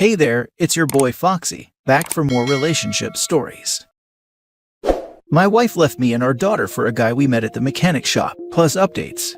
Hey there, it's your boy Foxy, back for more relationship stories. My wife left me and our daughter for a guy we met at the mechanic shop, plus updates.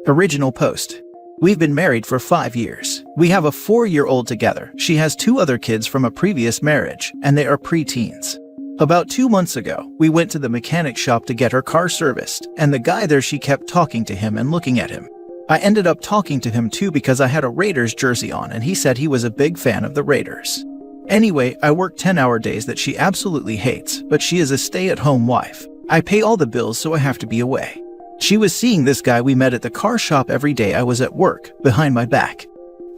Original post. We've been married for 5 years. We have a 4-year-old together. She has 2 other kids from a previous marriage, and they are pre-teens. About 2 months ago, we went to the mechanic shop to get her car serviced, and the guy there, she kept talking to him and looking at him. I ended up talking to him too because I had a Raiders jersey on and he said he was a big fan of the Raiders. Anyway, I work 10-hour days that she absolutely hates, but she is a stay-at-home wife. I pay all the bills, so I have to be away. She was seeing this guy we met at the car shop every day I was at work, behind my back.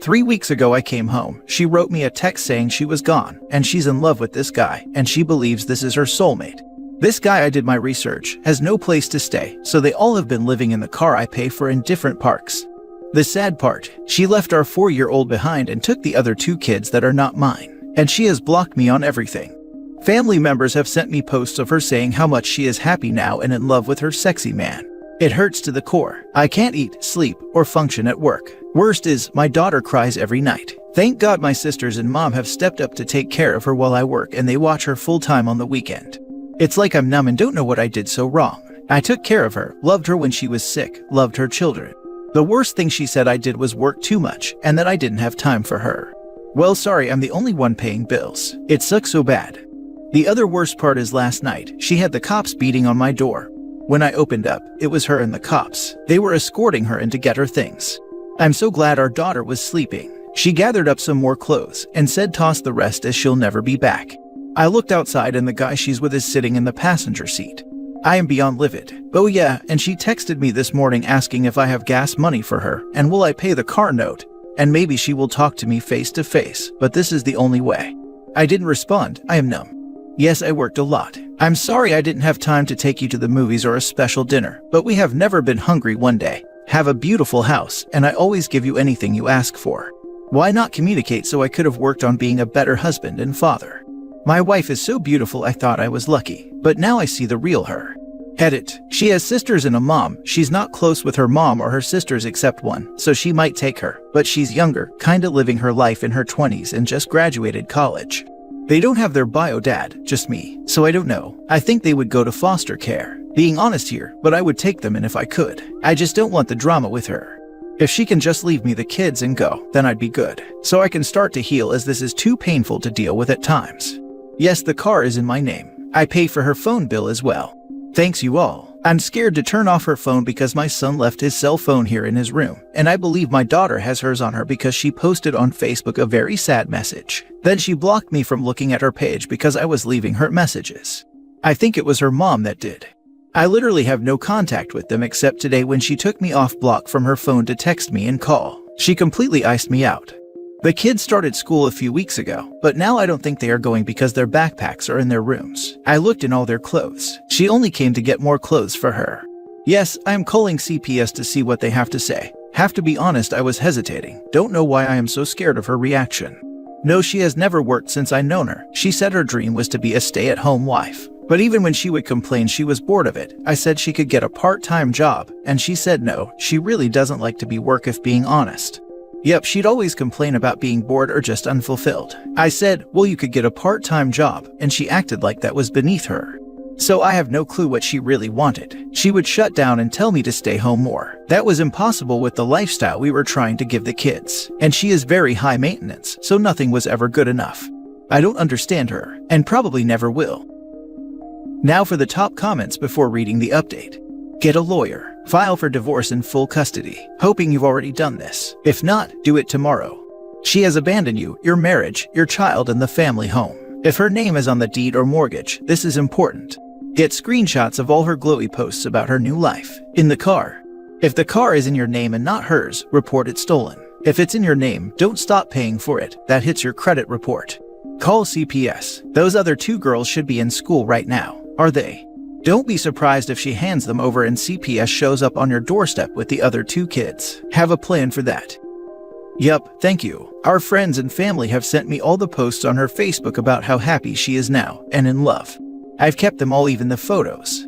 3 weeks ago I came home. She wrote me a text saying she was gone, and she's in love with this guy, and she believes this is her soulmate. This guy, I did my research, has no place to stay, so they all have been living in the car I pay for in different parks. The sad part, she left our 4-year-old behind and took the other 2 kids that are not mine, and she has blocked me on everything. Family members have sent me posts of her saying how much she is happy now and in love with her sexy man. It hurts to the core. I can't eat, sleep, or function at work. Worst is, my daughter cries every night. Thank God my sisters and mom have stepped up to take care of her while I work, and they watch her full-time on the weekend. It's like I'm numb and don't know what I did so wrong. I took care of her, loved her when she was sick, loved her children. The worst thing she said I did was work too much, and that I didn't have time for her. Well, sorry, I'm the only one paying bills. It sucks so bad. The other worst part is last night, she had the cops beating on my door. When I opened up, it was her and the cops. They were escorting her in to get her things. I'm so glad our daughter was sleeping. She gathered up some more clothes and said toss the rest as she'll never be back. I looked outside and the guy she's with is sitting in the passenger seat. I am beyond livid. Oh yeah, and she texted me this morning asking if I have gas money for her and will I pay the car note, and maybe she will talk to me face to face, but this is the only way. I didn't respond. I am numb. Yes, I worked a lot. I'm sorry I didn't have time to take you to the movies or a special dinner, but we have never been hungry one day. Have a beautiful house, and I always give you anything you ask for. Why not communicate so I could have worked on being a better husband and father? My wife is so beautiful I thought I was lucky, but now I see the real her. Edit. She has sisters and a mom. She's not close with her mom or her sisters except one, so she might take her, but she's younger, kinda living her life in her 20s and just graduated college. They don't have their bio dad, just me, so I don't know. I think they would go to foster care. Being honest here, but I would take them in if I could. I just don't want the drama with her. If she can just leave me the kids and go, then I'd be good. So I can start to heal, as this is too painful to deal with at times. Yes, the car is in my name. I pay for her phone bill as well. Thanks you all. I'm scared to turn off her phone because my son left his cell phone here in his room, and I believe my daughter has hers on her because she posted on Facebook a very sad message. Then she blocked me from looking at her page because I was leaving her messages. I think it was her mom that did. I literally have no contact with them except today when she took me off block from her phone to text me and call. She completely iced me out. The kids started school a few weeks ago, but now I don't think they are going because their backpacks are in their rooms. I looked in all their clothes. She only came to get more clothes for her. Yes, I am calling CPS to see what they have to say. Have to be honest, I was hesitating. Don't know why I am so scared of her reaction. No, she has never worked since I known her. She said her dream was to be a stay-at-home wife. But even when she would complain she was bored of it, I said she could get a part-time job, and she said no, she really doesn't like to be work if being honest. Yep, she'd always complain about being bored or just unfulfilled. I said, well, you could get a part-time job, and she acted like that was beneath her. So I have no clue what she really wanted. She would shut down and tell me to stay home more. That was impossible with the lifestyle we were trying to give the kids. And she is very high maintenance, so nothing was ever good enough. I don't understand her, and probably never will. Now for the top comments before reading the update. Get a lawyer. File for divorce in full custody. Hoping you've already done this. If not, do it tomorrow. She has abandoned you, your marriage, your child, and the family home. If her name is on the deed or mortgage, this is important. Get screenshots of all her glowy posts about her new life. In the car. If the car is in your name and not hers, report it stolen. If it's in your name, don't stop paying for it. That hits your credit report. Call CPS. Those other 2 girls should be in school right now. Are they? Don't be surprised if she hands them over and CPS shows up on your doorstep with the other 2 kids. Have a plan for that. Yup, thank you. Our friends and family have sent me all the posts on her Facebook about how happy she is now and in love. I've kept them all, even the photos.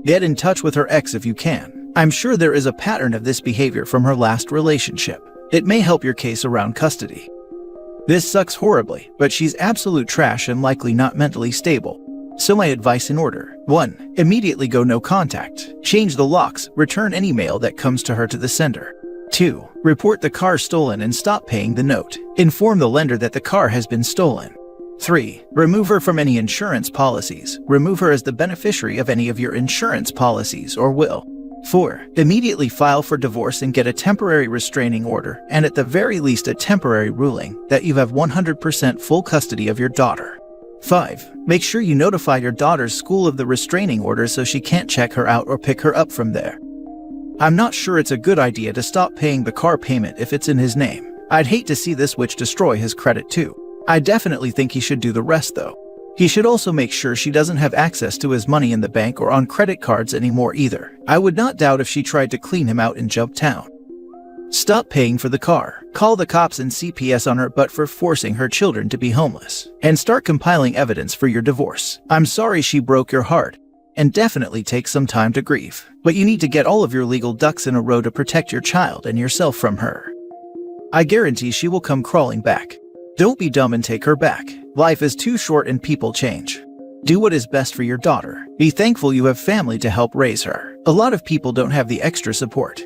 Get in touch with her ex if you can. I'm sure there is a pattern of this behavior from her last relationship. It may help your case around custody. This sucks horribly, but she's absolute trash and likely not mentally stable. So my advice in order: 1. Immediately go no contact. Change the locks, return any mail that comes to her to the sender. 2. Report the car stolen and stop paying the note. Inform the lender that the car has been stolen. 3. Remove her from any insurance policies. Remove her as the beneficiary of any of your insurance policies or will. 4. Immediately file for divorce and get a temporary restraining order, and at the very least a temporary ruling that you have 100% full custody of your daughter. 5. Make sure you notify your daughter's school of the restraining order so she can't check her out or pick her up from there. I'm not sure it's a good idea to stop paying the car payment if it's in his name. I'd hate to see this witch destroy his credit too. I definitely think he should do the rest though. He should also make sure she doesn't have access to his money in the bank or on credit cards anymore either. I would not doubt if she tried to clean him out in Jumptown. Stop paying for the car. Call the cops and CPS on her butt for forcing her children to be homeless. And start compiling evidence for your divorce. I'm sorry she broke your heart. And definitely take some time to grieve. But you need to get all of your legal ducks in a row to protect your child and yourself from her. I guarantee she will come crawling back. Don't be dumb and take her back. Life is too short and people change. Do what is best for your daughter. Be thankful you have family to help raise her. A lot of people don't have the extra support.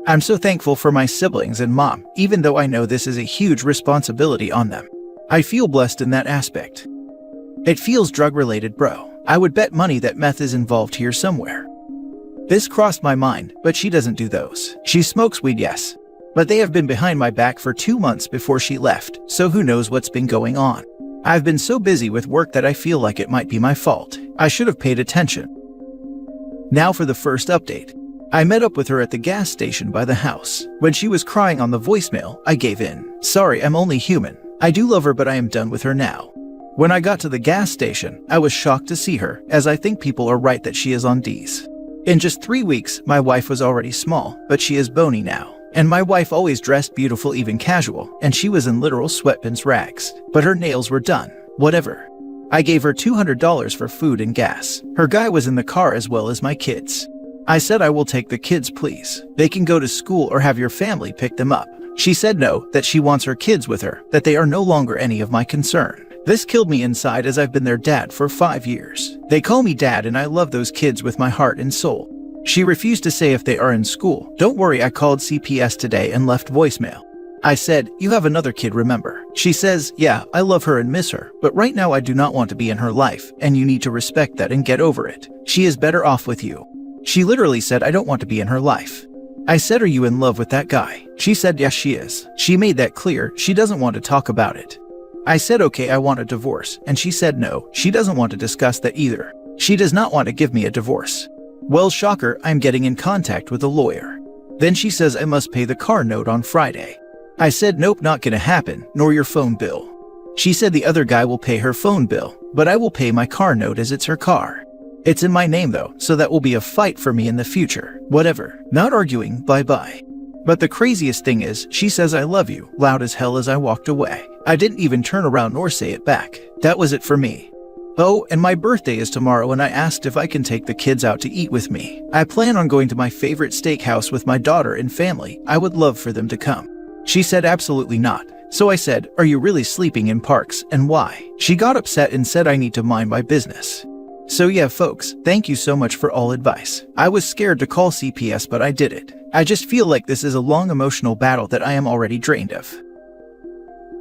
I'm so thankful for my siblings and mom, even though I know this is a huge responsibility on them. I feel blessed in that aspect. It feels drug-related, bro. I would bet money that meth is involved here somewhere. This crossed my mind, but she doesn't do those. She smokes weed, yes. But they have been behind my back for 2 months before she left, so who knows what's been going on. I've been so busy with work that I feel like it might be my fault. I should have paid attention. Now for the first update. I met up with her at the gas station by the house. When she was crying on the voicemail, I gave in. Sorry, I'm only human. I do love her, but I am done with her now. When I got to the gas station, I was shocked to see her, as I think people are right that she is on D's. In just 3 weeks, my wife was already small, but she is bony now. And my wife always dressed beautiful, even casual, and she was in literal sweatpants rags. But her nails were done. Whatever. I gave her $200 for food and gas. Her guy was in the car as well as my kids. I said, I will take the kids, please. They can go to school or have your family pick them up. She said no, that she wants her kids with her, that they are no longer any of my concern. This killed me inside, as I've been their dad for 5 years. They call me dad and I love those kids with my heart and soul. She refused to say if they are in school. Don't worry, I called CPS today and left voicemail. I said, you have another kid, remember? She says, yeah, I love her and miss her, but right now I do not want to be in her life, and you need to respect that and get over it. She is better off with you. She literally said, I don't want to be in her life. I said, are you in love with that guy? She said, yes, she is. She made that clear. She doesn't want to talk about it. I said, okay, I want a divorce, and she said no, she doesn't want to discuss that either. She does not want to give me a divorce. Well, shocker, I'm getting in contact with a lawyer. Then she says I must pay the car note on Friday. I said, nope, not gonna happen, nor your phone bill. She said the other guy will pay her phone bill, but I will pay my car note as it's her car. It's in my name though, so that will be a fight for me in the future. Whatever. Not arguing, bye-bye. But the craziest thing is, she says I love you, loud as hell as I walked away. I didn't even turn around nor say it back. That was it for me. Oh, and my birthday is tomorrow and I asked if I can take the kids out to eat with me. I plan on going to my favorite steakhouse with my daughter and family. I would love for them to come. She said absolutely not. So I said, are you really sleeping in parks, and why? She got upset and said I need to mind my business. So yeah, folks, thank you so much for all advice. I was scared to call CPS, but I did it. I just feel like this is a long emotional battle that I am already drained of.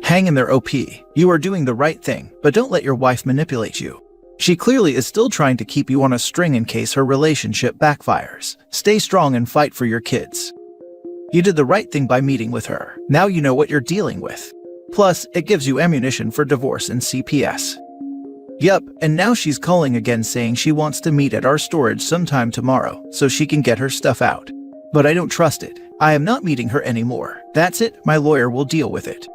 Hang in there, OP. You are doing the right thing, but don't let your wife manipulate you. She clearly is still trying to keep you on a string in case her relationship backfires. Stay strong and fight for your kids. You did the right thing by meeting with her. Now you know what you're dealing with. Plus, it gives you ammunition for divorce and CPS. Yup, and now she's calling again saying she wants to meet at our storage sometime tomorrow so she can get her stuff out. But I don't trust it. I am not meeting her anymore. That's it, my lawyer will deal with it.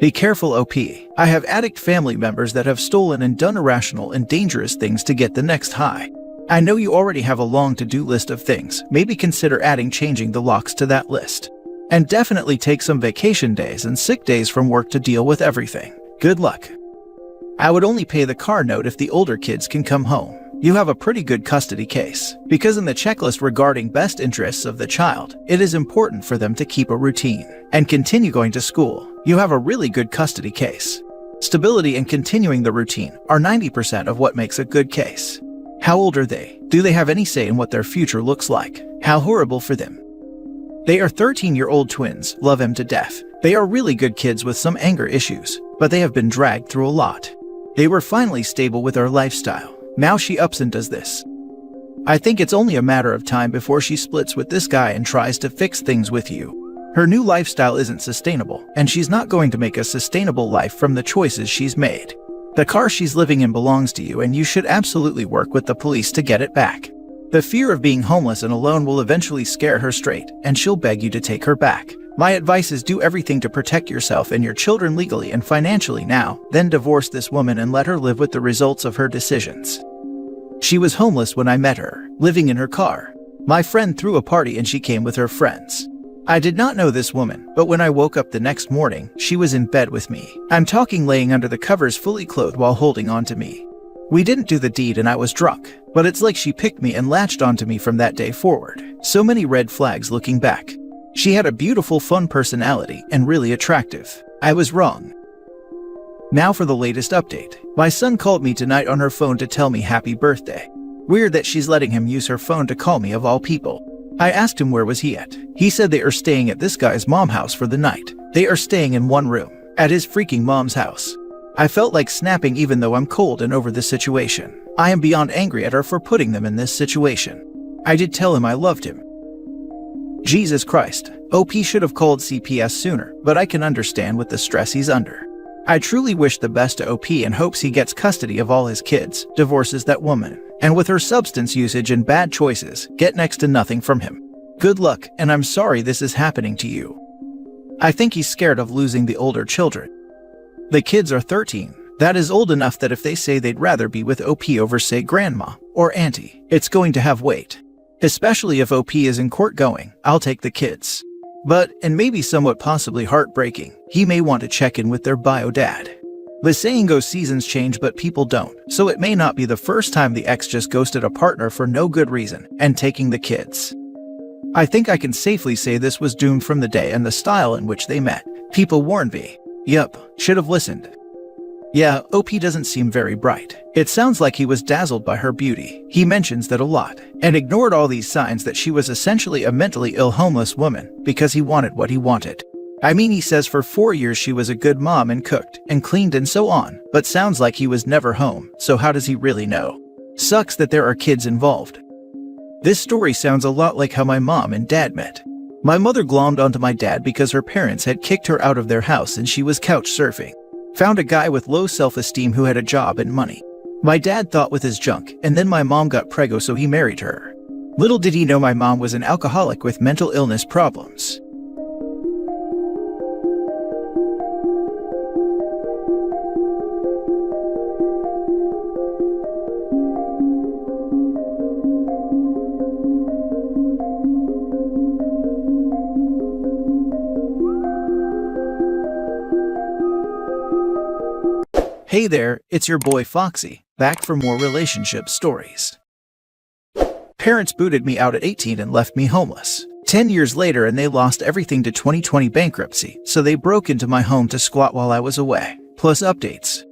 Be careful, OP. I have addict family members that have stolen and done irrational and dangerous things to get the next high. I know you already have a long to-do list of things. Maybe consider changing the locks to that list. And definitely take some vacation days and sick days from work to deal with everything. Good luck. I would only pay the car note if the older kids can come home. You have a pretty good custody case, because in the checklist regarding best interests of the child, it is important for them to keep a routine and continue going to school. You have a really good custody case. Stability and continuing the routine are 90% of what makes a good case. How old are they? Do they have any say in what their future looks like? How horrible for them. They are 13-year-old twins, love him to death. They are really good kids with some anger issues, but they have been dragged through a lot. They were finally stable with our lifestyle. Now she ups and does this. I think it's only a matter of time before she splits with this guy and tries to fix things with you. Her new lifestyle isn't sustainable, and she's not going to make a sustainable life from the choices she's made. The car she's living in belongs to you, and you should absolutely work with the police to get it back. The fear of being homeless and alone will eventually scare her straight, and she'll beg you to take her back. My advice is do everything to protect yourself and your children legally and financially now, then divorce this woman and let her live with the results of her decisions. She was homeless when I met her, living in her car. My friend threw a party and she came with her friends. I did not know this woman, but when I woke up the next morning, she was in bed with me. I'm talking laying under the covers fully clothed while holding on to me. We didn't do the deed and I was drunk, but it's like she picked me and latched onto me from that day forward. So many red flags looking back. She had a beautiful, fun personality and really attractive. I was wrong. Now for the latest update. My son called me tonight on her phone to tell me happy birthday. Weird that she's letting him use her phone to call me of all people. I asked him where was he at. He said they are staying at this guy's mom's house for the night. They are staying in one room, at his freaking mom's house. I felt like snapping even though I'm cold and over the situation. I am beyond angry at her for putting them in this situation. I did tell him I loved him. Jesus Christ, OP should have called CPS sooner, but I can understand with the stress he's under. I truly wish the best to OP and hopes he gets custody of all his kids, divorces that woman, and with her substance usage and bad choices, get next to nothing from him. Good luck, and I'm sorry this is happening to you. I think he's scared of losing the older children. The kids are 13. That is old enough that if they say they'd rather be with OP over, say, grandma or auntie, it's going to have weight. Especially if OP is in court going, I'll take the kids. But, and maybe somewhat possibly heartbreaking, he may want to check in with their bio dad. The saying goes seasons change but people don't, so it may not be the first time the ex just ghosted a partner for no good reason, and taking the kids. I think I can safely say this was doomed from the day and the style in which they met. People warned me. Yup, should have listened. Yeah, OP doesn't seem very bright. It sounds like he was dazzled by her beauty. He mentions that a lot, and ignored all these signs that she was essentially a mentally ill homeless woman because he wanted what he wanted. I mean, he says for 4 years she was a good mom and cooked and cleaned and so on, but sounds like he was never home, so how does he really know? Sucks that there are kids involved. This story sounds a lot like how my mom and dad met. My mother glommed onto my dad because her parents had kicked her out of their house and she was couch surfing. Found a guy with low self-esteem who had a job and money. My dad thought with his junk, and then my mom got preggo so he married her. Little did he know my mom was an alcoholic with mental illness problems. Hey there, it's your boy Foxy, back for more relationship stories. Parents booted me out at 18 and left me homeless. 10 years later and they lost everything to 2020 bankruptcy, so they broke into my home to squat while I was away. Plus updates.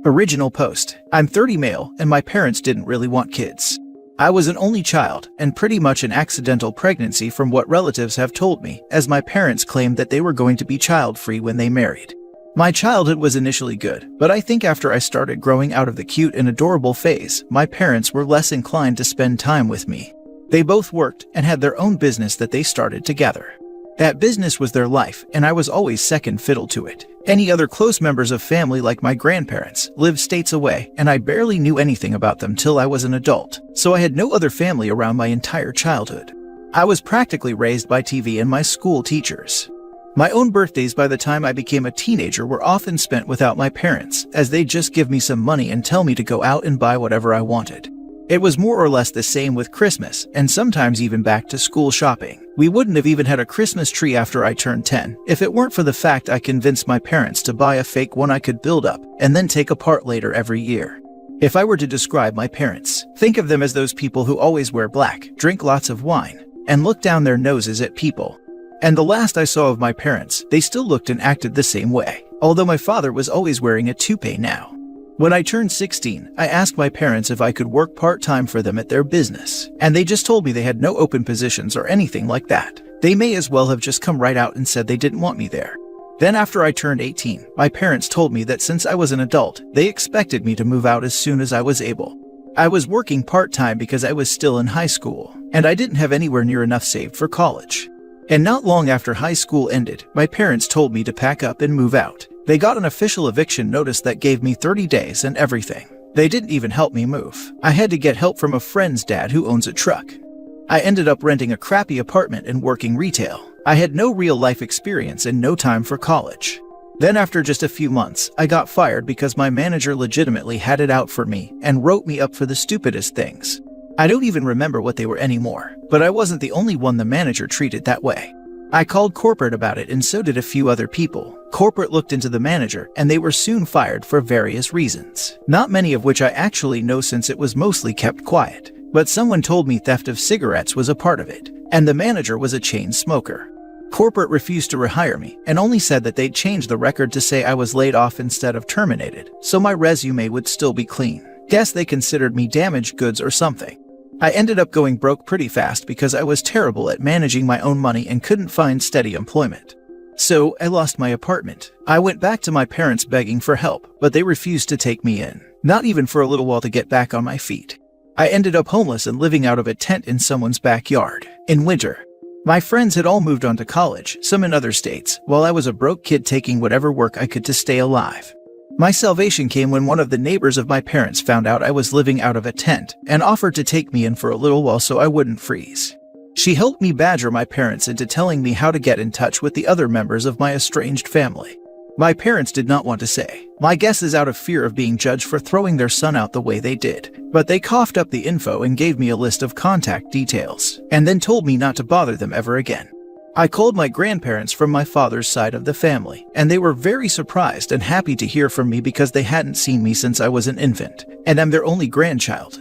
Original post. I'm 30 male and my parents didn't really want kids. I was an only child and pretty much an accidental pregnancy from what relatives have told me, as my parents claimed that they were going to be child-free when they married. My childhood was initially good, but I think after I started growing out of the cute and adorable phase, my parents were less inclined to spend time with me. They both worked and had their own business that they started together. That business was their life, and I was always second fiddle to it. Any other close members of family like my grandparents lived states away, and I barely knew anything about them till I was an adult, so I had no other family around my entire childhood. I was practically raised by TV and my school teachers. My own birthdays by the time I became a teenager were often spent without my parents, as they'd just give me some money and tell me to go out and buy whatever I wanted. It was more or less the same with Christmas, and sometimes even back to school shopping. We wouldn't have even had a Christmas tree after I turned 10, if it weren't for the fact I convinced my parents to buy a fake one I could build up, and then take apart later every year. If I were to describe my parents, think of them as those people who always wear black, drink lots of wine, and look down their noses at people. And the last I saw of my parents, they still looked and acted the same way, although my father was always wearing a toupee now. When I turned 16, I asked my parents if I could work part-time for them at their business, and they just told me they had no open positions or anything like that. They may as well have just come right out and said they didn't want me there. Then after I turned 18, my parents told me that since I was an adult, they expected me to move out as soon as I was able. I was working part-time because I was still in high school, and I didn't have anywhere near enough saved for college. And not long after high school ended, my parents told me to pack up and move out. They got an official eviction notice that gave me 30 days and everything. They didn't even help me move. I had to get help from a friend's dad who owns a truck. I ended up renting a crappy apartment and working retail. I had no real life experience and no time for college. Then after just a few months, I got fired because my manager legitimately had it out for me and wrote me up for the stupidest things. I don't even remember what they were anymore, but I wasn't the only one the manager treated that way. I called corporate about it and so did a few other people. Corporate looked into the manager and they were soon fired for various reasons, not many of which I actually know since it was mostly kept quiet. But someone told me theft of cigarettes was a part of it, and the manager was a chain smoker. Corporate refused to rehire me and only said that they'd change the record to say I was laid off instead of terminated, so my resume would still be clean. Guess they considered me damaged goods or something. I ended up going broke pretty fast because I was terrible at managing my own money and couldn't find steady employment. So I lost my apartment. I went back to my parents begging for help, but they refused to take me in, not even for a little while to get back on my feet. I ended up homeless and living out of a tent in someone's backyard in winter. My friends had all moved on to college, some in other states, while I was a broke kid taking whatever work I could to stay alive. My salvation came when one of the neighbors of my parents found out I was living out of a tent and offered to take me in for a little while so I wouldn't freeze. She helped me badger my parents into telling me how to get in touch with the other members of my estranged family. My parents did not want to say. My guess is out of fear of being judged for throwing their son out the way they did. But they coughed up the info and gave me a list of contact details, and then told me not to bother them ever again. I called my grandparents from my father's side of the family, and they were very surprised and happy to hear from me because they hadn't seen me since I was an infant, and I'm their only grandchild.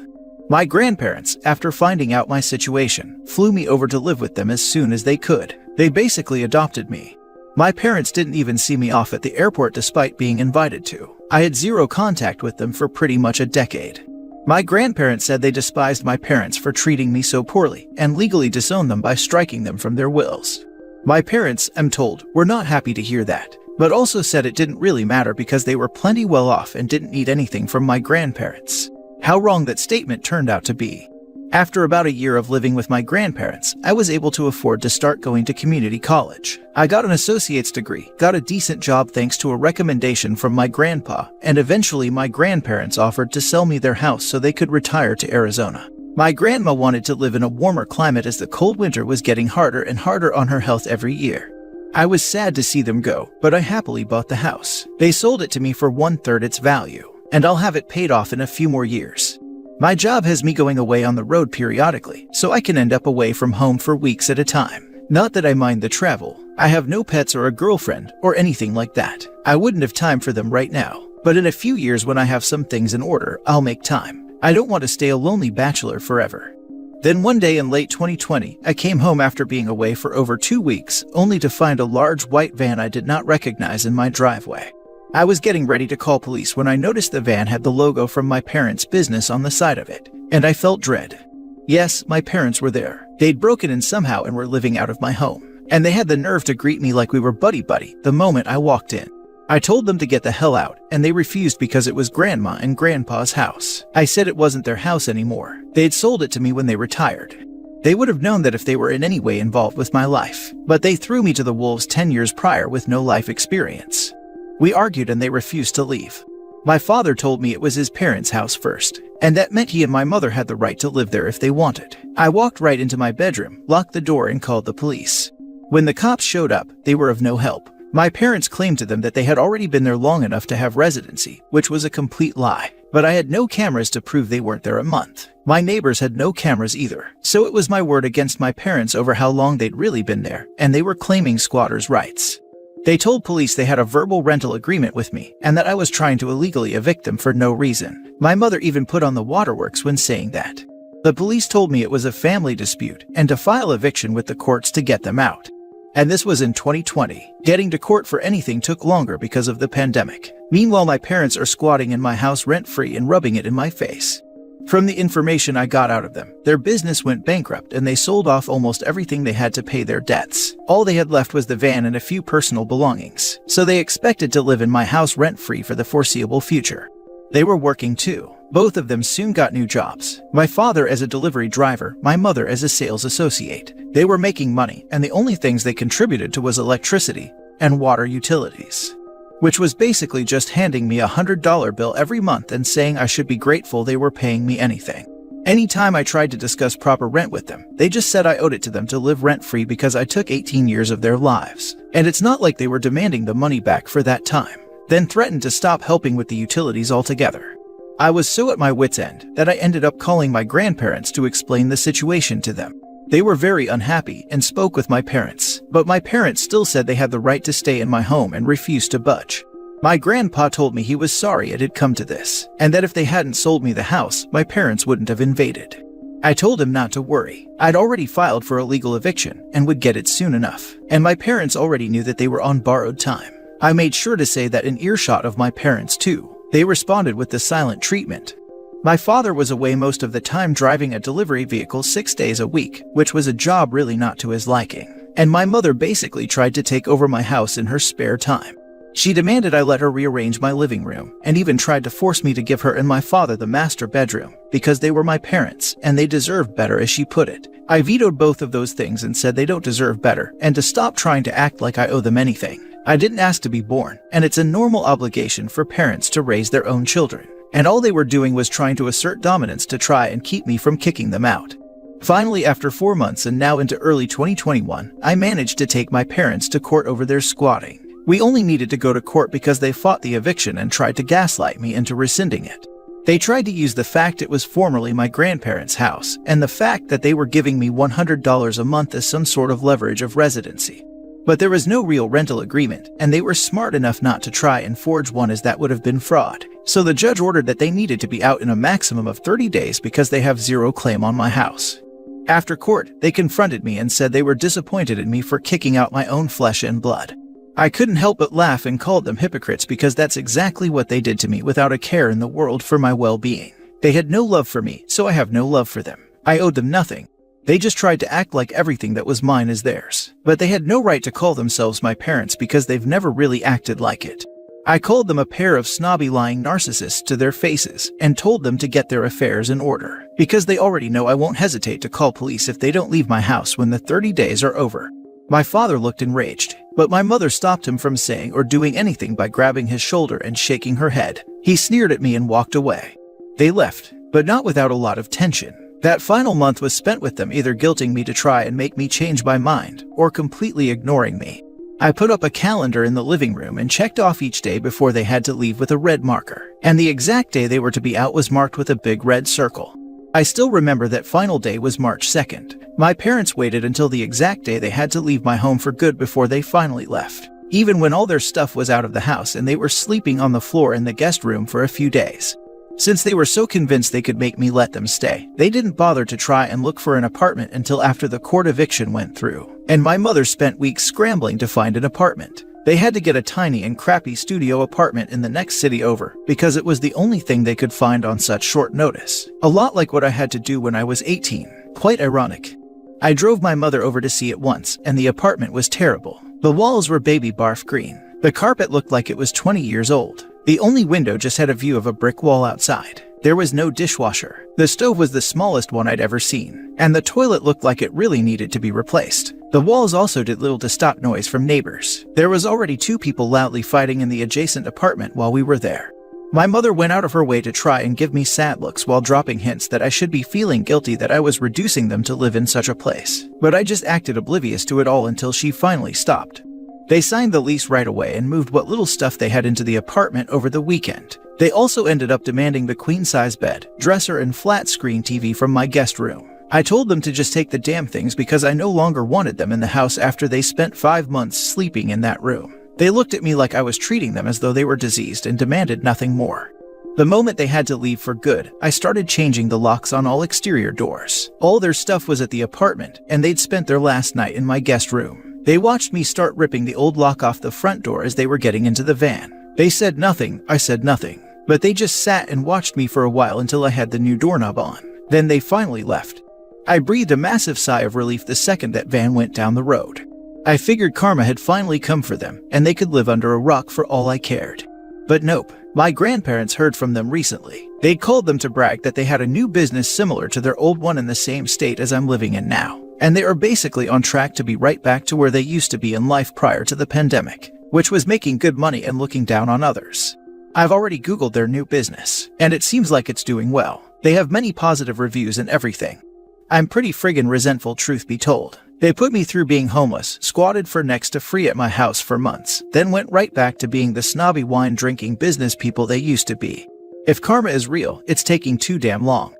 My grandparents, after finding out my situation, flew me over to live with them as soon as they could. They basically adopted me. My parents didn't even see me off at the airport despite being invited to. I had zero contact with them for pretty much a decade. My grandparents said they despised my parents for treating me so poorly and legally disowned them by striking them from their wills. My parents, I'm told, were not happy to hear that, but also said it didn't really matter because they were plenty well off and didn't need anything from my grandparents. How wrong that statement turned out to be. After about a year of living with my grandparents, I was able to afford to start going to community college. I got an associate's degree, got a decent job thanks to a recommendation from my grandpa, and eventually my grandparents offered to sell me their house so they could retire to Arizona. My grandma wanted to live in a warmer climate as the cold winter was getting harder and harder on her health every year. I was sad to see them go, but I happily bought the house. They sold it to me for 1/3 its value, and I'll have it paid off in a few more years. My job has me going away on the road periodically, so I can end up away from home for weeks at a time. Not that I mind the travel. I have no pets or a girlfriend or anything like that. I wouldn't have time for them right now, but in a few years when I have some things in order, I'll make time. I don't want to stay a lonely bachelor forever. Then one day in late 2020, I came home after being away for over 2 weeks, only to find a large white van I did not recognize in my driveway. I was getting ready to call police when I noticed the van had the logo from my parents' business on the side of it, and I felt dread. Yes, my parents were there. They'd broken in somehow and were living out of my home, and they had the nerve to greet me like we were buddy-buddy the moment I walked in. I told them to get the hell out, and they refused because it was Grandma and Grandpa's house. I said it wasn't their house anymore. They'd sold it to me when they retired. They would have known that if they were in any way involved with my life, but they threw me to the wolves 10 years prior with no life experience. We argued and they refused to leave. My father told me it was his parents' house first, and that meant he and my mother had the right to live there if they wanted. I walked right into my bedroom, locked the door, and called the police. When the cops showed up, they were of no help. My parents claimed to them that they had already been there long enough to have residency, which was a complete lie. But I had no cameras to prove they weren't there a month. My neighbors had no cameras either, so it was my word against my parents over how long they'd really been there, and they were claiming squatters' rights. They told police they had a verbal rental agreement with me, and that I was trying to illegally evict them for no reason. My mother even put on the waterworks when saying that. The police told me it was a family dispute, and to file eviction with the courts to get them out. And this was in 2020. Getting to court for anything took longer because of the pandemic. Meanwhile, my parents are squatting in my house rent-free and rubbing it in my face. From the information I got out of them, their business went bankrupt and they sold off almost everything they had to pay their debts. All they had left was the van and a few personal belongings, so they expected to live in my house rent-free for the foreseeable future. They were working too. Both of them soon got new jobs. My father as a delivery driver, my mother as a sales associate. They were making money, and the only things they contributed to was electricity and water utilities, which was basically just handing me a $100 bill every month and saying I should be grateful they were paying me anything. Anytime I tried to discuss proper rent with them, they just said I owed it to them to live rent-free because I took 18 years of their lives. And it's not like they were demanding the money back for that time, then threatened to stop helping with the utilities altogether. I was so at my wit's end that I ended up calling my grandparents to explain the situation to them. They were very unhappy and spoke with my parents, but my parents still said they had the right to stay in my home and refused to budge. My grandpa told me he was sorry it had come to this, and that if they hadn't sold me the house, my parents wouldn't have invaded. I told him not to worry. I'd already filed for a legal eviction and would get it soon enough, and my parents already knew that they were on borrowed time. I made sure to say that in earshot of my parents too. They responded with the silent treatment. My father was away most of the time driving a delivery vehicle 6 days a week, which was a job really not to his liking. And my mother basically tried to take over my house in her spare time. She demanded I let her rearrange my living room, and even tried to force me to give her and my father the master bedroom, because they were my parents, and they deserved better, as she put it. I vetoed both of those things and said they don't deserve better, and to stop trying to act like I owe them anything. I didn't ask to be born, and it's a normal obligation for parents to raise their own children. And all they were doing was trying to assert dominance to try and keep me from kicking them out. Finally, after 4 months and now into early 2021, I managed to take my parents to court over their squatting. We only needed to go to court because they fought the eviction and tried to gaslight me into rescinding it. They tried to use the fact it was formerly my grandparents' house, and the fact that they were giving me $100 a month as some sort of leverage of residency. But there was no real rental agreement, and they were smart enough not to try and forge one, as that would have been fraud. So the judge ordered that they needed to be out in a maximum of 30 days because they have zero claim on my house. After court, they confronted me and said they were disappointed in me for kicking out my own flesh and blood. I couldn't help but laugh and called them hypocrites because that's exactly what they did to me, without a care in the world for my well-being. They had no love for me, so I have no love for them. I owed them nothing. They just tried to act like everything that was mine is theirs. But they had no right to call themselves my parents because they've never really acted like it. I called them a pair of snobby lying narcissists to their faces and told them to get their affairs in order, because they already know I won't hesitate to call police if they don't leave my house when the 30 days are over. My father looked enraged, but my mother stopped him from saying or doing anything by grabbing his shoulder and shaking her head. He sneered at me and walked away. They left, but not without a lot of tension. That final month was spent with them either guilting me to try and make me change my mind, or completely ignoring me. I put up a calendar in the living room and checked off each day before they had to leave with a red marker, and the exact day they were to be out was marked with a big red circle. I still remember that final day was March 2nd. My parents waited until the exact day they had to leave my home for good before they finally left, even when all their stuff was out of the house and they were sleeping on the floor in the guest room for a few days. Since they were so convinced they could make me let them stay, they didn't bother to try and look for an apartment until after the court eviction went through, and my mother spent weeks scrambling to find an apartment. They had to get a tiny and crappy studio apartment in the next city over because it was the only thing they could find on such short notice. A lot like what I had to do when I was 18. Quite ironic. I drove my mother over to see it once, and the apartment was terrible. The walls were baby barf green. The carpet looked like it was 20 years old. The only window just had a view of a brick wall outside. There was no dishwasher. The stove was the smallest one I'd ever seen, and the toilet looked like it really needed to be replaced. The walls also did little to stop noise from neighbors. There was already 2 people loudly fighting in the adjacent apartment while we were there. My mother went out of her way to try and give me sad looks while dropping hints that I should be feeling guilty that I was reducing them to live in such a place. But I just acted oblivious to it all until she finally stopped. They signed the lease right away and moved what little stuff they had into the apartment over the weekend. They also ended up demanding the queen-size bed, dresser, and flat-screen TV from my guest room. I told them to just take the damn things because I no longer wanted them in the house after they spent 5 months sleeping in that room. They looked at me like I was treating them as though they were diseased and demanded nothing more. The moment they had to leave for good, I started changing the locks on all exterior doors. All their stuff was at the apartment, and they'd spent their last night in my guest room. They watched me start ripping the old lock off the front door as they were getting into the van. They said nothing, I said nothing, but they just sat and watched me for a while until I had the new doorknob on. Then they finally left. I breathed a massive sigh of relief the second that van went down the road. I figured karma had finally come for them and they could live under a rock for all I cared. But nope, my grandparents heard from them recently. They'd called them to brag that they had a new business similar to their old one in the same state as I'm living in now. And they are basically on track to be right back to where they used to be in life prior to the pandemic, which was making good money and looking down on others. I've already Googled their new business, and it seems like it's doing well. They have many positive reviews and everything. I'm pretty friggin' resentful, truth be told. They put me through being homeless, squatted for next to free at my house for months, then went right back to being the snobby wine-drinking business people they used to be. If karma is real, it's taking too damn long.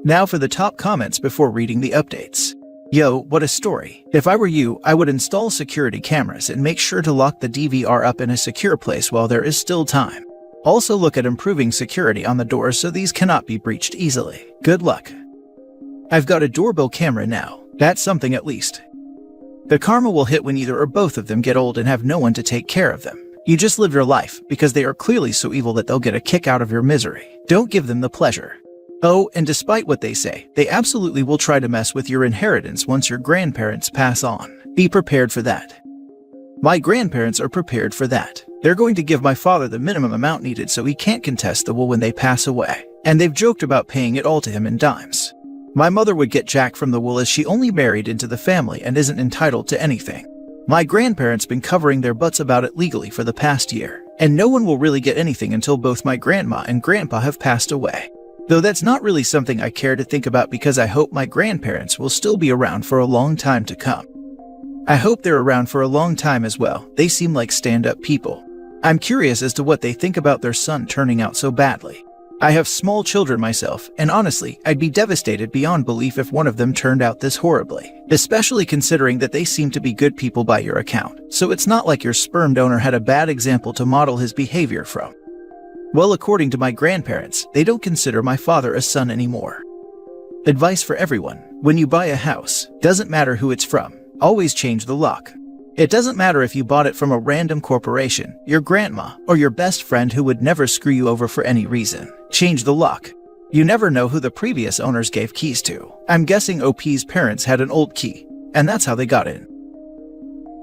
Now for the top comments before reading the updates. Yo, what a story. If I were you, I would install security cameras and make sure to lock the DVR up in a secure place while there is still time. Also look at improving security on the doors so these cannot be breached easily. Good luck. I've got a doorbell camera now. That's something at least. The karma will hit when either or both of them get old and have no one to take care of them. You just live your life because they are clearly so evil that they'll get a kick out of your misery. Don't give them the pleasure. Oh, and despite what they say, they absolutely will try to mess with your inheritance once your grandparents pass on. Be prepared for that. My grandparents are prepared for that. They're going to give my father the minimum amount needed so he can't contest the will when they pass away. And they've joked about paying it all to him in dimes. My mother would get jack from the will as she only married into the family and isn't entitled to anything. My grandparents been covering their butts about it legally for the past year. And no one will really get anything until both my grandma and grandpa have passed away. Though that's not really something I care to think about because I hope my grandparents will still be around for a long time to come. I hope they're around for a long time as well. They seem like stand-up people. I'm curious as to what they think about their son turning out so badly. I have small children myself, and honestly, I'd be devastated beyond belief if one of them turned out this horribly, especially considering that they seem to be good people by your account, so it's not like your sperm donor had a bad example to model his behavior from. Well, according to my grandparents, they don't consider my father a son anymore. Advice for everyone: when you buy a house, doesn't matter who it's from, always change the lock. It doesn't matter if you bought it from a random corporation, your grandma, or your best friend who would never screw you over for any reason. Change the lock. You never know who the previous owners gave keys to. I'm guessing OP's parents had an old key, and that's how they got in.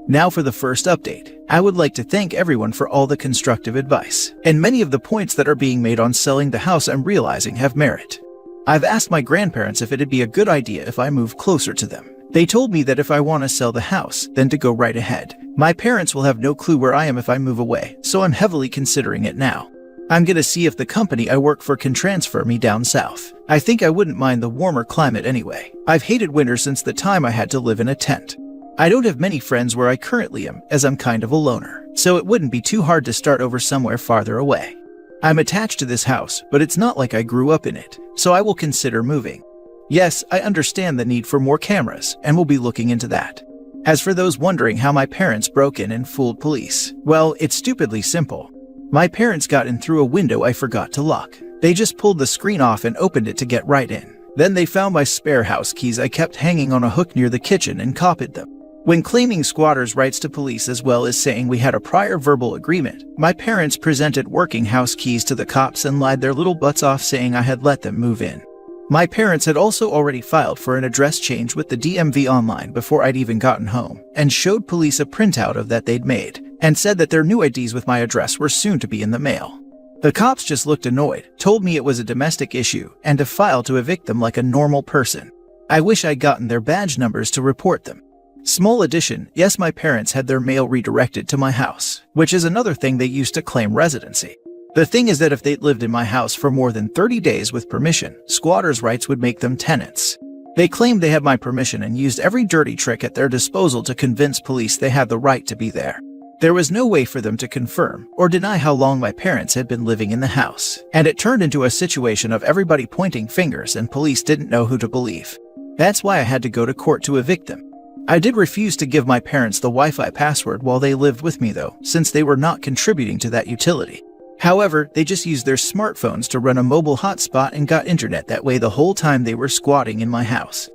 Now for the first update. I would like to thank everyone for all the constructive advice, and many of the points that are being made on selling the house I'm realizing have merit. I've asked my grandparents if it'd be a good idea if I move closer to them. They told me that if I want to sell the house, then to go right ahead. My parents will have no clue where I am if I move away, so I'm heavily considering it now. I'm gonna see if the company I work for can transfer me down south. I think I wouldn't mind the warmer climate anyway. I've hated winter since the time I had to live in a tent. I don't have many friends where I currently am, as I'm kind of a loner, so it wouldn't be too hard to start over somewhere farther away. I'm attached to this house, but it's not like I grew up in it, so I will consider moving. Yes, I understand the need for more cameras, and will be looking into that. As for those wondering how my parents broke in and fooled police, well, it's stupidly simple. My parents got in through a window I forgot to lock. They just pulled the screen off and opened it to get right in. Then they found my spare house keys I kept hanging on a hook near the kitchen and copied them. When claiming squatters' rights to police as well as saying we had a prior verbal agreement, my parents presented working house keys to the cops and lied their little butts off saying I had let them move in. My parents had also already filed for an address change with the DMV online before I'd even gotten home, and showed police a printout of that they'd made, and said that their new IDs with my address were soon to be in the mail. The cops just looked annoyed, told me it was a domestic issue, and to file to evict them like a normal person. I wish I'd gotten their badge numbers to report them. Small addition, yes, my parents had their mail redirected to my house, which is another thing they used to claim residency. The thing is that if they'd lived in my house for more than 30 days with permission, squatters' rights would make them tenants. They claimed they had my permission and used every dirty trick at their disposal to convince police they had the right to be there. There was no way for them to confirm or deny how long my parents had been living in the house, and it turned into a situation of everybody pointing fingers and police didn't know who to believe. That's why I had to go to court to evict them. I did refuse to give my parents the Wi-Fi password while they lived with me though, since they were not contributing to that utility. However, they just used their smartphones to run a mobile hotspot and got internet that way the whole time they were squatting in my house.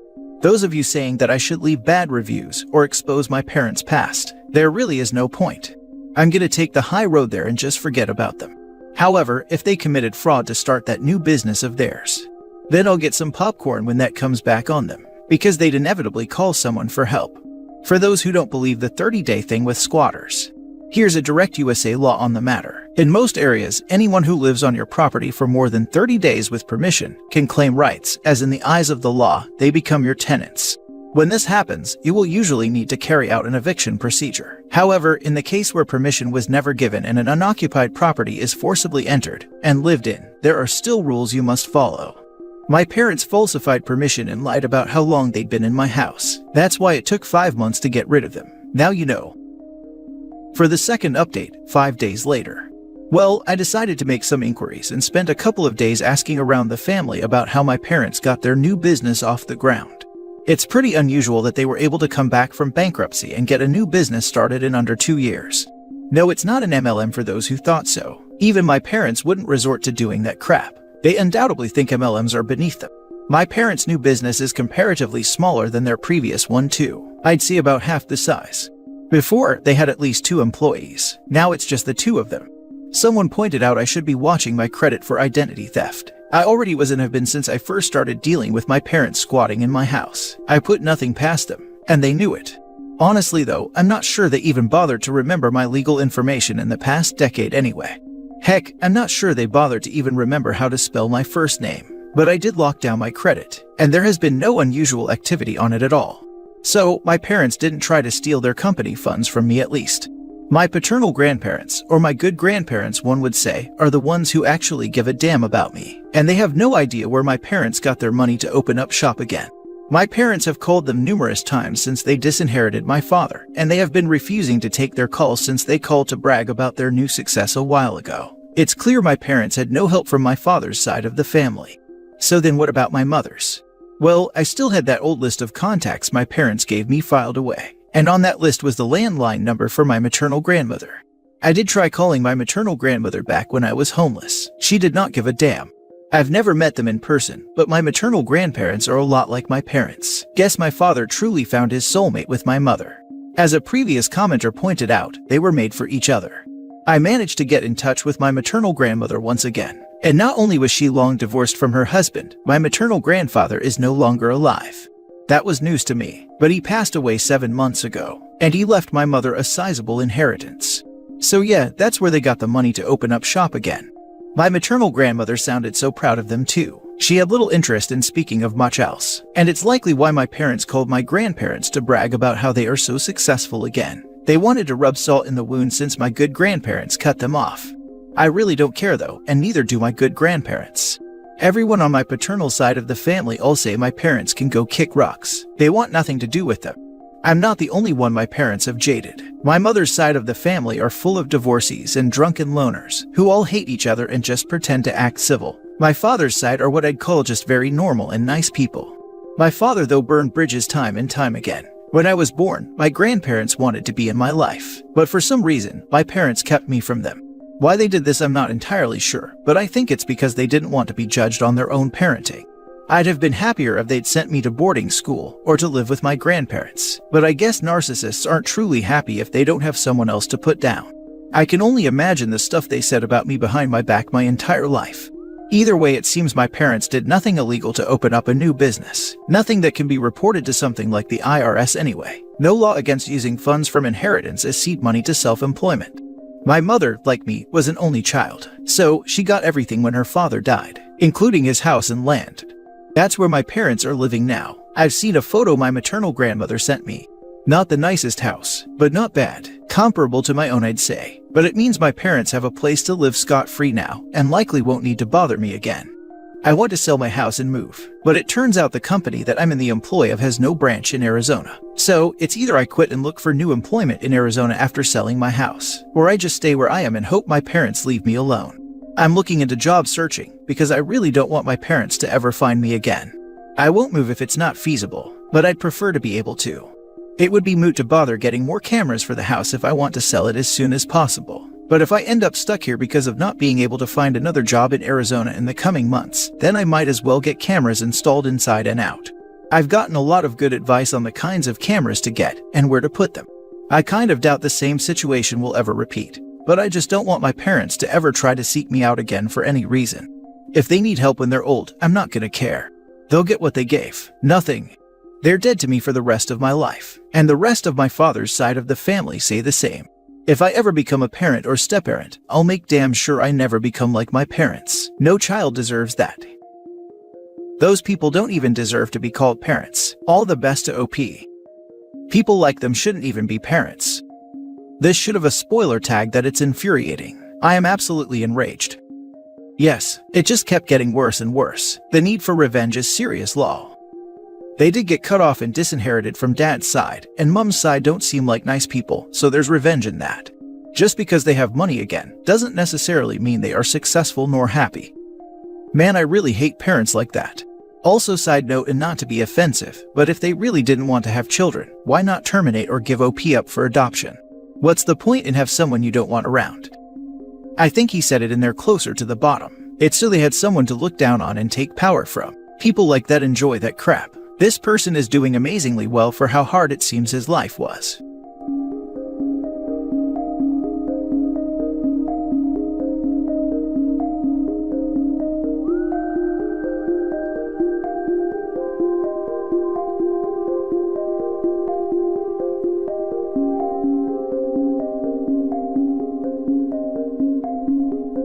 Those of you saying that I should leave bad reviews or expose my parents' past, there really is no point. I'm gonna take the high road there and just forget about them. However, if they committed fraud to start that new business of theirs, then I'll get some popcorn when that comes back on them, because they'd inevitably call someone for help. For those who don't believe the 30-day thing with squatters, here's a direct USA law on the matter. In most areas, anyone who lives on your property for more than 30 days with permission can claim rights, as in the eyes of the law, they become your tenants. When this happens, you will usually need to carry out an eviction procedure. However, in the case where permission was never given and an unoccupied property is forcibly entered and lived in, there are still rules you must follow. My parents falsified permission and lied about how long they'd been in my house. That's why it took 5 months to get rid of them. Now you know. For the second update, 5 days later. Well, I decided to make some inquiries and spent a couple of days asking around the family about how my parents got their new business off the ground. It's pretty unusual that they were able to come back from bankruptcy and get a new business started in under 2 years. No, it's not an MLM for those who thought so. Even my parents wouldn't resort to doing that crap. They undoubtedly think MLMs are beneath them. My parents' new business is comparatively smaller than their previous one too. I'd say about half the size. Before, they had at least 2 employees. Now it's just the 2 of them. Someone pointed out I should be watching my credit for identity theft. I already was and have been since I first started dealing with my parents squatting in my house. I put nothing past them, and they knew it. Honestly though, I'm not sure they even bothered to remember my legal information in the past decade anyway. Heck, I'm not sure they bothered to even remember how to spell my first name. But I did lock down my credit, and there has been no unusual activity on it at all. So, my parents didn't try to steal their company funds from me at least. My paternal grandparents, or my good grandparents one would say, are the ones who actually give a damn about me, and they have no idea where my parents got their money to open up shop again. My parents have called them numerous times since they disinherited my father, and they have been refusing to take their calls since they called to brag about their new success a while ago. It's clear my parents had no help from my father's side of the family. So then what about my mother's? Well, I still had that old list of contacts my parents gave me filed away, and on that list was the landline number for my maternal grandmother. I did try calling my maternal grandmother back when I was homeless. She did not give a damn. I've never met them in person, but my maternal grandparents are a lot like my parents. Guess my father truly found his soulmate with my mother. As a previous commenter pointed out, they were made for each other. I managed to get in touch with my maternal grandmother once again, and not only was she long divorced from her husband, my maternal grandfather is no longer alive. That was news to me, but he passed away 7 months ago, and he left my mother a sizable inheritance. So yeah, that's where they got the money to open up shop again. My maternal grandmother sounded so proud of them too. She had little interest in speaking of much else, and it's likely why my parents called my grandparents to brag about how they are so successful again. They wanted to rub salt in the wound since my good grandparents cut them off. I really don't care though, and neither do my good grandparents. Everyone on my paternal side of the family all say my parents can go kick rocks. They want nothing to do with them. I'm not the only one my parents have jaded. My mother's side of the family are full of divorcees and drunken loners who all hate each other and just pretend to act civil. My father's side are what I'd call just very normal and nice people. My father though burned bridges time and time again. When I was born, my grandparents wanted to be in my life, but for some reason, my parents kept me from them. Why they did this I'm not entirely sure, but I think it's because they didn't want to be judged on their own parenting. I'd have been happier if they'd sent me to boarding school or to live with my grandparents, but I guess narcissists aren't truly happy if they don't have someone else to put down. I can only imagine the stuff they said about me behind my back my entire life. Either way, it seems my parents did nothing illegal to open up a new business. Nothing that can be reported to something like the IRS anyway. No law against using funds from inheritance as seed money to self-employment. My mother, like me, was an only child, so she got everything when her father died, including his house and land. That's where my parents are living now. I've seen a photo my maternal grandmother sent me. Not the nicest house, but not bad. Comparable to my own, I'd say. But it means my parents have a place to live scot-free now, and likely won't need to bother me again. I want to sell my house and move, but it turns out the company that I'm in the employ of has no branch in Arizona. So, it's either I quit and look for new employment in Arizona after selling my house, or I just stay where I am and hope my parents leave me alone. I'm looking into job searching, because I really don't want my parents to ever find me again. I won't move if it's not feasible, but I'd prefer to be able to. It would be moot to bother getting more cameras for the house if I want to sell it as soon as possible. But if I end up stuck here because of not being able to find another job in Arizona in the coming months, then I might as well get cameras installed inside and out. I've gotten a lot of good advice on the kinds of cameras to get and where to put them. I kind of doubt the same situation will ever repeat, but I just don't want my parents to ever try to seek me out again for any reason. If they need help when they're old, I'm not gonna care. They'll get what they gave, nothing. They're dead to me for the rest of my life, and the rest of my father's side of the family say the same. If I ever become a parent or step-parent, I'll make damn sure I never become like my parents. No child deserves that. Those people don't even deserve to be called parents. All the best to OP. People like them shouldn't even be parents. This should have a spoiler tag that it's infuriating. I am absolutely enraged. Yes, it just kept getting worse and worse. The need for revenge is serious law. They did get cut off and disinherited from dad's side, and mom's side don't seem like nice people, so there's revenge in that. Just because they have money again doesn't necessarily mean they are successful nor happy. Man, I really hate parents like that. Also, side note, and not to be offensive, but if they really didn't want to have children, why not terminate or give OP up for adoption? What's the point in have someone you don't want around? I think he said it in there closer to the bottom. It's so they had someone to look down on and take power from. People like that enjoy that crap. This person is doing amazingly well for how hard it seems his life was.